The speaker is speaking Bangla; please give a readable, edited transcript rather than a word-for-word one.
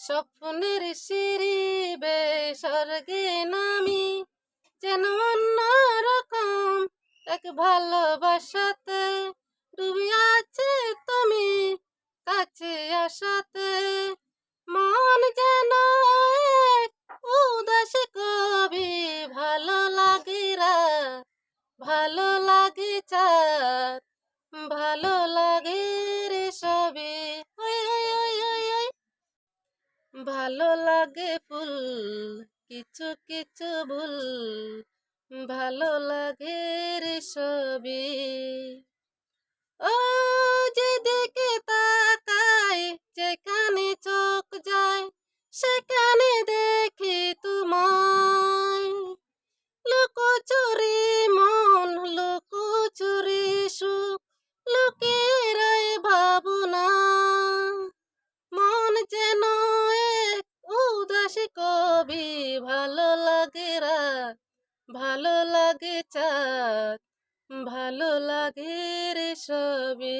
স্বপ্নের সিঁড়ি বেয়ে স্বর্গে নামি, যেন অন্য রকম এক ভালোবাসাতে ডুবে আছে তুমি কাছে আসাতে। মন যেন এক উদাস কবি, ভালো লাগে রাত, ভালো লাগে চাঁদ, ভালো লাগে রে সবে। ওই ওই ওই ওই ওই ভালো লাগে ফুল, কিছু কিছু ভুল, ভালো লাগে রে সবে। ও যেদিকে তাকাই, যেখানে চোখ যায়, সেখানে দেখি তোমায়। লুকোচুরি মন, লুকোচুরি সুখ, লুকিয়ে রয় ভাবনা। মন যেন এক উদাসী কবি, ভালো লাগে রাত, ভালো লাগে চাঁদ, ভালো লাগে রে সবে।